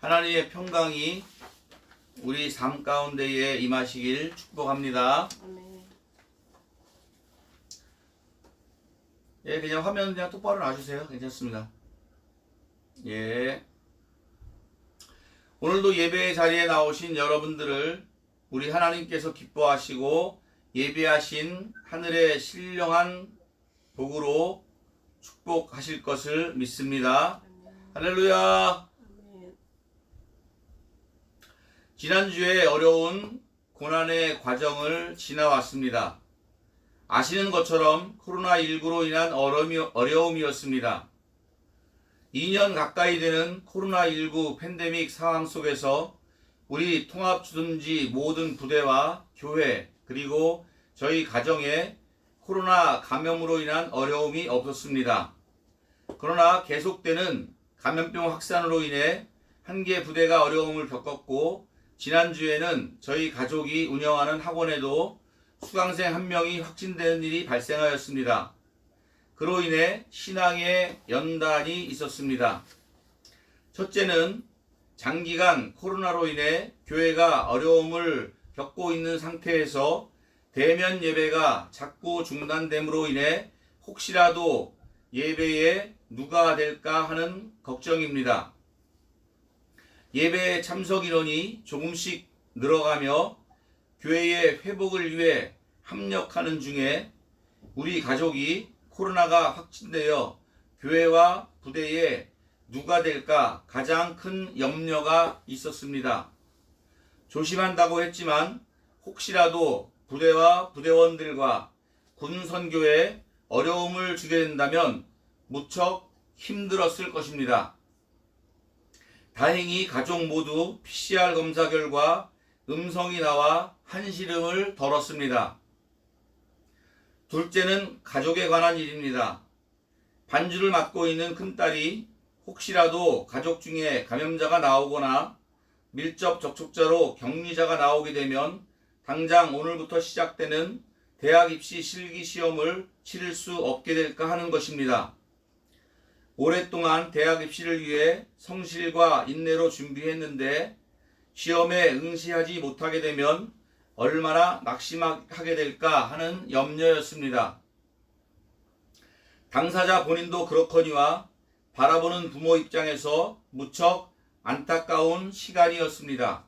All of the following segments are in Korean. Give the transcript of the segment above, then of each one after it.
하나님의 평강이 우리 삶 가운데에 임하시길 축복합니다. 아멘. 예, 그냥 화면 그냥 똑바로 놔주세요. 괜찮습니다. 예. 오늘도 예배 자리에 나오신 여러분들을 우리 하나님께서 기뻐하시고 예배하신 하늘의 신령한 복으로 축복하실 것을 믿습니다. 할렐루야. 아멘. 지난주에 어려운 고난의 과정을 지나왔습니다. 아시는 것처럼 코로나19로 인한 어려움이었습니다. 2년 가까이 되는 코로나19 팬데믹 상황 속에서 우리 통합주둔지 모든 부대와 교회 그리고 저희 가정에 코로나 감염으로 인한 어려움이 없었습니다. 그러나 계속되는 감염병 확산으로 인해 한 개 부대가 어려움을 겪었고 지난주에는 저희 가족이 운영하는 학원에도 수강생 한 명이 확진되는 일이 발생하였습니다. 그로 인해 신앙의 연단이 있었습니다. 첫째는 장기간 코로나로 인해 교회가 어려움을 겪고 있는 상태에서 대면 예배가 자꾸 중단됨으로 인해 혹시라도 예배에 누가 될까 하는 걱정입니다. 예배에 참석 인원이 조금씩 늘어가며 교회의 회복을 위해 합력하는 중에 우리 가족이 코로나가 확진되어 교회와 부대에 누가 될까 가장 큰 염려가 있었습니다. 조심한다고 했지만 혹시라도 부대와 부대원들과 군 선교에 어려움을 주게 된다면 무척 힘들었을 것입니다. 다행히 가족 모두 PCR 검사 결과 음성이 나와 한시름을 덜었습니다. 둘째는 가족에 관한 일입니다. 반주를 맡고 있는 큰딸이 혹시라도 가족 중에 감염자가 나오거나 밀접 접촉자로 격리자가 나오게 되면 당장 오늘부터 시작되는 대학 입시 실기 시험을 치를 수 없게 될까 하는 것입니다. 오랫동안 대학 입시를 위해 성실과 인내로 준비했는데 시험에 응시하지 못하게 되면 얼마나 낙심하게 될까 하는 염려였습니다. 당사자 본인도 그렇거니와 바라보는 부모 입장에서 무척 안타까운 시간이었습니다.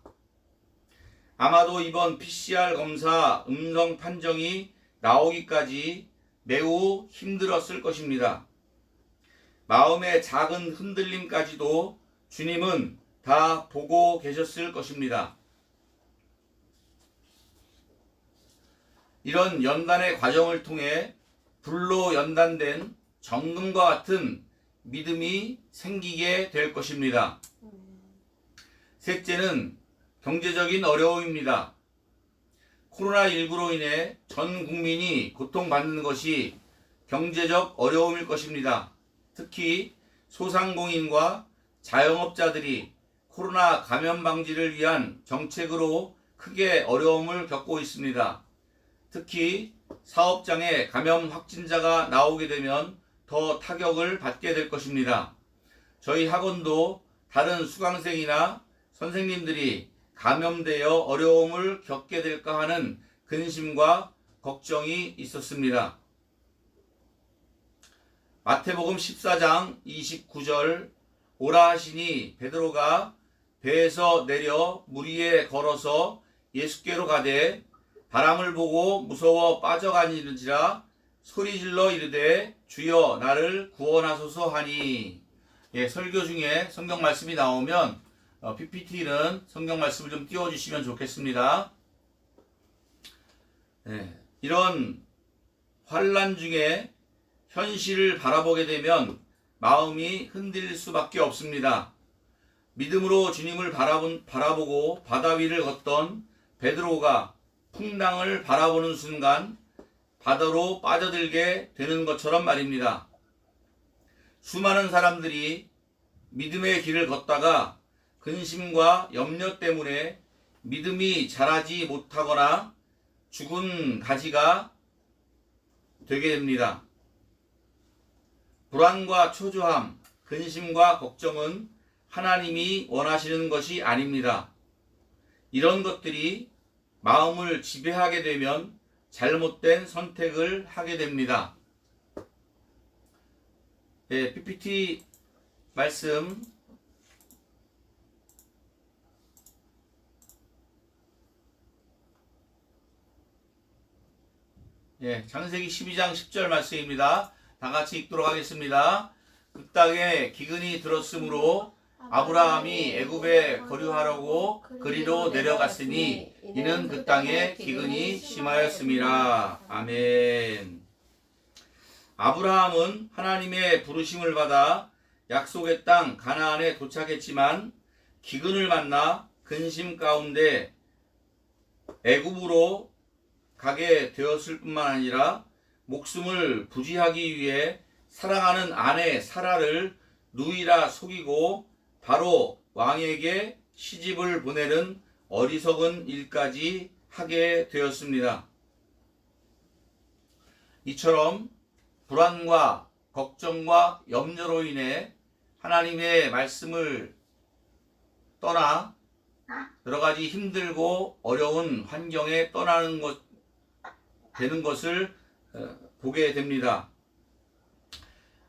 아마도 이번 PCR 검사 음성 판정이 나오기까지 매우 힘들었을 것입니다. 마음의 작은 흔들림까지도 주님은 다 보고 계셨을 것입니다. 이런 연단의 과정을 통해 불로 연단된 정금과 같은 믿음이 생기게 될 것입니다. 셋째는 경제적인 어려움입니다. 코로나19로 인해 전 국민이 고통받는 것이 경제적 어려움일 것입니다. 특히 소상공인과 자영업자들이 코로나 감염 방지를 위한 정책으로 크게 어려움을 겪고 있습니다. 특히 사업장에 감염 확진자가 나오게 되면 더 타격을 받게 될 것입니다. 저희 학원도 다른 수강생이나 선생님들이 감염되어 어려움을 겪게 될까 하는 근심과 걱정이 있었습니다. 마태복음 14장 29절 오라 하시니 베드로가 배에서 내려 물 위에 걸어서 예수께로 가되 바람을 보고 무서워 빠져가니는지라 소리질러 이르되 주여 나를 구원하소서 하니. 설교 중에 성경 말씀이 나오면 PPT는 성경 말씀을 좀 띄워주시면 좋겠습니다. 이런 환난 중에 현실을 바라보게 되면 마음이 흔들릴 수밖에 없습니다. 믿음으로 주님을 바라보고 바다 위를 걷던 베드로가 풍랑을 바라보는 순간 바다로 빠져들게 되는 것처럼 말입니다. 수많은 사람들이 믿음의 길을 걷다가 근심과 염려 때문에 믿음이 자라지 못하거나 죽은 가지가 되게 됩니다. 불안과 초조함, 근심과 걱정은 하나님이 원하시는 것이 아닙니다. 이런 것들이 마음을 지배하게 되면 잘못된 선택을 하게 됩니다. 네, PPT 말씀 창세기 12장 10절 말씀입니다. 다 같이 읽도록 하겠습니다. 그 땅에 기근이 들었으므로 아브라함이 애굽에 거류하려고 그리로 내려갔으니 이는 그 땅에 기근이 심하였음이라. 아멘. 아브라함은 하나님의 부르심을 받아 약속의 땅 가나안에 도착했지만 기근을 만나 근심 가운데 애굽으로 가게 되었을 뿐만 아니라 목숨을 부지하기 위해 사랑하는 아내 사라를 누이라 속이고 바로 왕에게 시집을 보내는 어리석은 일까지 하게 되었습니다. 이처럼 불안과 걱정과 염려로 인해 하나님의 말씀을 떠나 여러 가지 힘들고 어려운 환경에 되는 것을 보게 됩니다.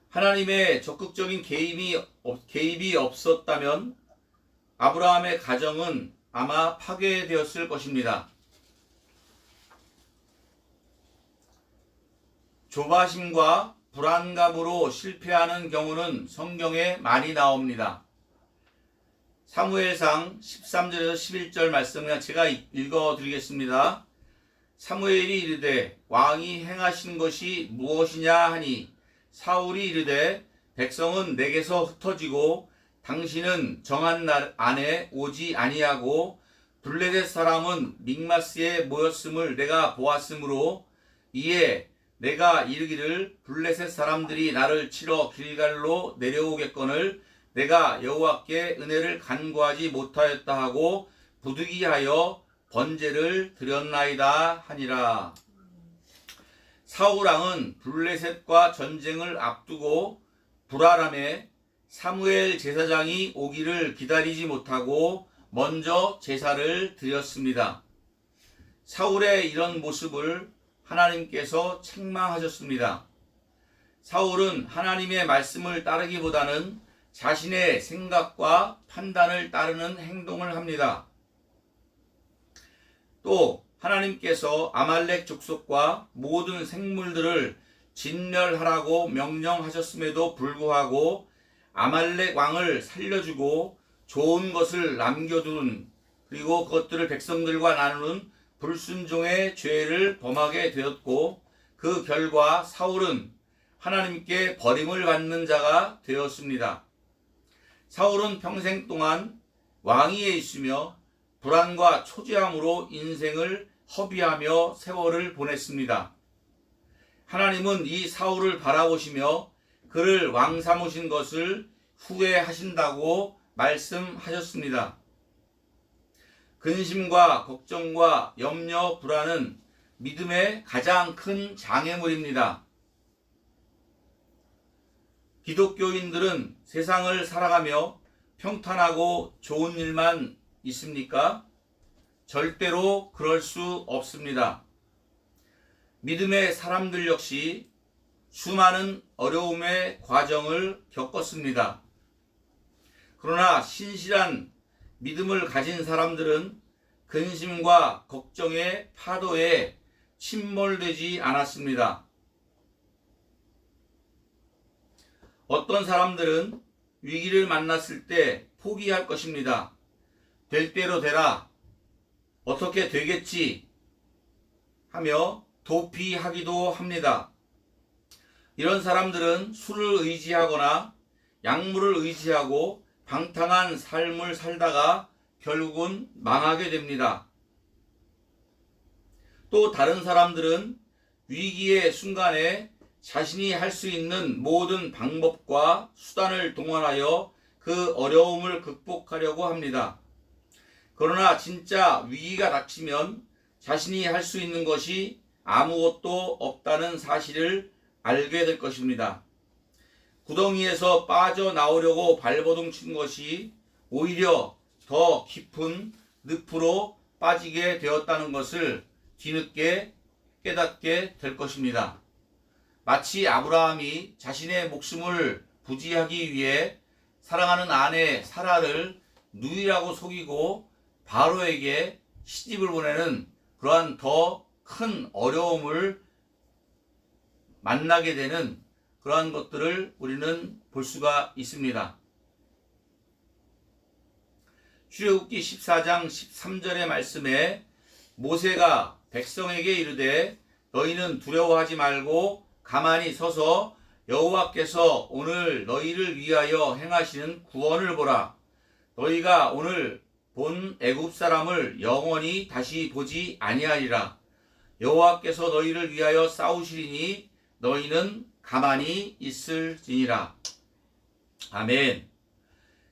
하나님의 적극적인 개입이 없었다면 아브라함의 가정은 아마 파괴되었을 것입니다. 조바심과 불안감으로 실패하는 경우는 성경에 많이 나옵니다. 사무엘상 13절에서 11절 말씀을 제가 읽어드리겠습니다. 사무엘이 이르되 왕이 행하신 것이 무엇이냐 하니 사울이 이르되 백성은 내게서 흩어지고 당신은 정한 날 안에 오지 아니하고 블레셋 사람은 믹마스에 모였음을 내가 보았으므로 이에 내가 이르기를 블레셋 사람들이 나를 치러 길갈로 내려오겠거늘 내가 여호와께 은혜를 간구하지 못하였다 하고 부득이하여 번제를 드렸나이다 하니라. 사울 왕은 블레셋과 전쟁을 앞두고 불안함에 사무엘 제사장이 오기를 기다리지 못하고 먼저 제사를 드렸습니다. 사울의 이런 모습을 하나님께서 책망하셨습니다. 사울은 하나님의 말씀을 따르기보다는 자신의 생각과 판단을 따르는 행동을 합니다. 또 하나님께서 아말렉 족속과 모든 생물들을 진멸하라고 명령하셨음에도 불구하고 아말렉 왕을 살려주고 좋은 것을 남겨둔 그리고 그것들을 백성들과 나누는 불순종의 죄를 범하게 되었고 그 결과 사울은 하나님께 버림을 받는 자가 되었습니다. 사울은 평생 동안 왕위에 있으며 불안과 초조함으로 인생을 허비하며 세월을 보냈습니다. 하나님은 이 사울을 바라보시며 그를 왕 삼으신 것을 후회하신다고 말씀하셨습니다. 근심과 걱정과 염려, 불안은 믿음의 가장 큰 장애물입니다. 기독교인들은 세상을 살아가며 평탄하고 좋은 일만 있습니까? 절대로 그럴 수 없습니다. 믿음의 사람들 역시 수많은 어려움의 과정을 겪었습니다. 그러나 신실한 믿음을 가진 사람들은 근심과 걱정의 파도에 침몰되지 않았습니다. 어떤 사람들은 위기를 만났을 때 포기할 것입니다. 될 대로 되라, 어떻게 되겠지 하며 도피하기도 합니다. 이런 사람들은 술을 의지하거나 약물을 의지하고 방탕한 삶을 살다가 결국은 망하게 됩니다. 또 다른 사람들은 위기의 순간에 자신이 할 수 있는 모든 방법과 수단을 동원하여 그 어려움을 극복하려고 합니다. 그러나 진짜 위기가 닥치면 자신이 할 수 있는 것이 아무것도 없다는 사실을 알게 될 것입니다. 구덩이에서 빠져나오려고 발버둥 친 것이 오히려 더 깊은 늪으로 빠지게 되었다는 것을 뒤늦게 깨닫게 될 것입니다. 마치 아브라함이 자신의 목숨을 부지하기 위해 사랑하는 아내 사라를 누이라고 속이고 바로에게 시집을 보내는 그러한 더 큰 어려움을 만나게 되는 그러한 것들을 우리는 볼 수가 있습니다. 출애굽기 14장 13절의 말씀에 모세가 백성에게 이르되 너희는 두려워하지 말고 가만히 서서 여호와께서 오늘 너희를 위하여 행하시는 구원을 보라. 너희가 오늘 본 애굽 사람을 영원히 다시 보지 아니하리라. 여호와께서 너희를 위하여 싸우시리니 너희는 가만히 있을지니라. 아멘.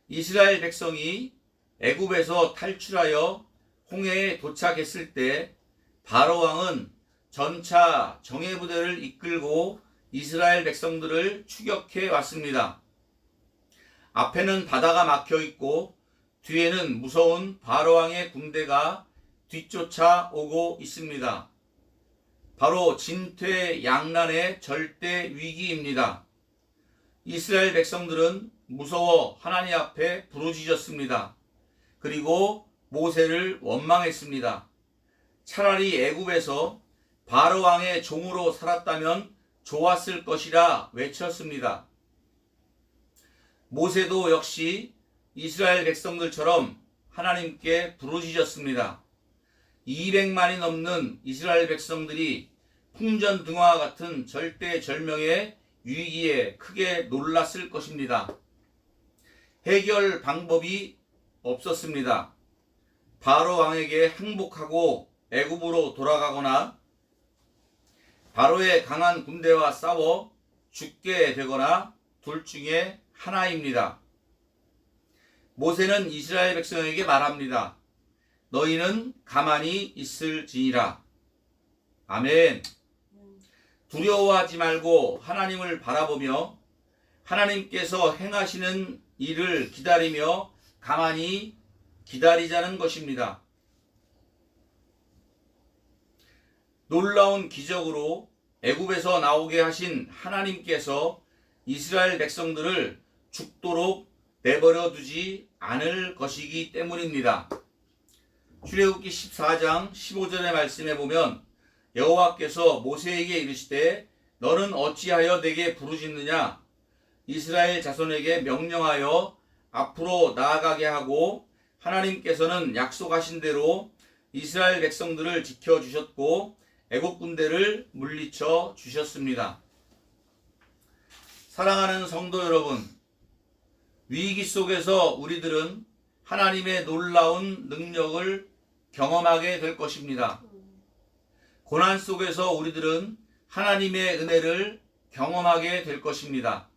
이스라엘 백성이 애굽에서 탈출하여 홍해에 도착했을 때 바로 왕은 전차 정예부대를 이끌고 이스라엘 백성들을 추격해 왔습니다. 앞에는 바다가 막혀 있고 뒤에는 무서운 바로 왕의 군대가 뒤쫓아 오고 있습니다. 바로 진퇴양난의 절대 위기입니다. 이스라엘 백성들은 무서워 하나님 앞에 부르짖었습니다. 그리고 모세를 원망했습니다. 차라리 애굽에서 바로 왕의 종으로 살았다면 좋았을 것이라 외쳤습니다. 모세도 역시 이스라엘 백성들처럼 하나님께 부르짖었습니다. 200만이 넘는 이스라엘 백성들이 풍전등화와 같은 절대절명의 위기에 크게 놀랐을 것입니다. 해결 방법이 없었습니다. 바로 왕에게 항복하고 애굽으로 돌아가거나 바로의 강한 군대와 싸워 죽게 되거나 둘 중에 하나입니다. 모세는 이스라엘 백성에게 말합니다. 너희는 가만히 있을지니라. 아멘. 두려워하지 말고 하나님을 바라보며 하나님께서 행하시는 일을 기다리며 가만히 기다리자는 것입니다. 놀라운 기적으로 애굽에서 나오게 하신 하나님께서 이스라엘 백성들을 죽도록 내버려 두지 않을 것이기 때문입니다. 출애굽기 14장 15절의 말씀에 보면 여호와께서 모세에게 이르시되 너는 어찌하여 내게 부르짖느냐? 이스라엘 자손에게 명령하여 앞으로 나아가게 하고 하나님께서는 약속하신 대로 이스라엘 백성들을 지켜주셨고 애국 군대를 물리쳐 주셨습니다. 사랑하는 성도 여러분, 위기 속에서 우리들은 하나님의 놀라운 능력을 경험하게 될 것입니다. 고난 속에서 우리들은 하나님의 은혜를 경험하게 될 것입니다.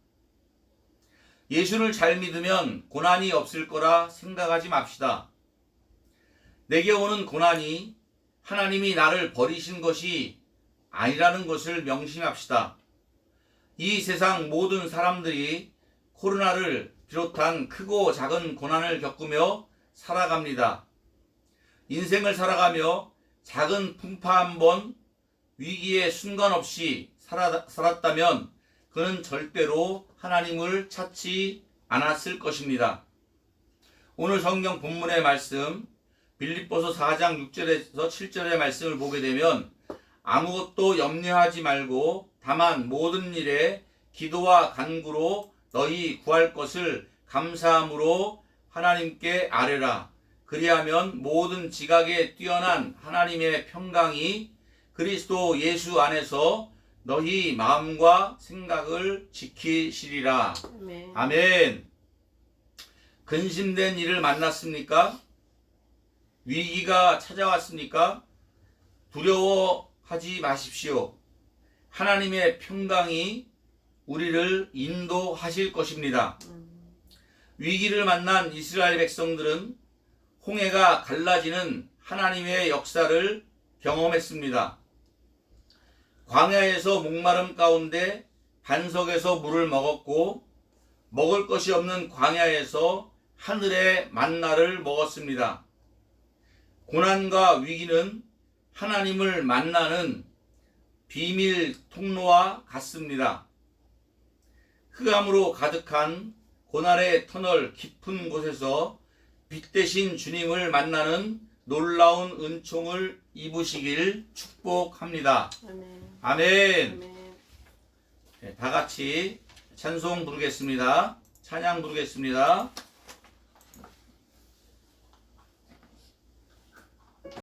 예수를 잘 믿으면 고난이 없을 거라 생각하지 맙시다. 내게 오는 고난이 하나님이 나를 버리신 것이 아니라는 것을 명심합시다. 이 세상 모든 사람들이 코로나를 비롯한 크고 작은 고난을 겪으며 살아갑니다. 인생을 살아가며 작은 풍파 한 번 위기의 순간 없이 살았다면 그는 절대로 하나님을 찾지 않았을 것입니다. 오늘 성경 본문의 말씀 빌립보서 4장 6절에서 7절의 말씀을 보게 되면 아무것도 염려하지 말고 다만 모든 일에 기도와 간구로 너희 구할 것을 감사함으로 하나님께 아뢰라. 그리하면 모든 지각에 뛰어난 하나님의 평강이 그리스도 예수 안에서 너희 마음과 생각을 지키시리라. 아멘. 근심된 일을 만났습니까? 위기가 찾아왔습니까? 두려워하지 마십시오. 하나님의 평강이 우리를 인도하실 것입니다. 위기를 만난 이스라엘 백성들은 홍해가 갈라지는 하나님의 역사를 경험했습니다. 광야에서 목마름 가운데 반석에서 물을 먹었고 먹을 것이 없는 광야에서 하늘의 만나를 먹었습니다. 고난과 위기는 하나님을 만나는 비밀 통로와 같습니다. 흑암으로 가득한 고난의 터널 깊은 곳에서 빛 대신 주님을 만나는 놀라운 은총을 입으시길 축복합니다. 아멘. 아멘. 아멘. 다 같이 찬송 부르겠습니다. 찬양 부르겠습니다.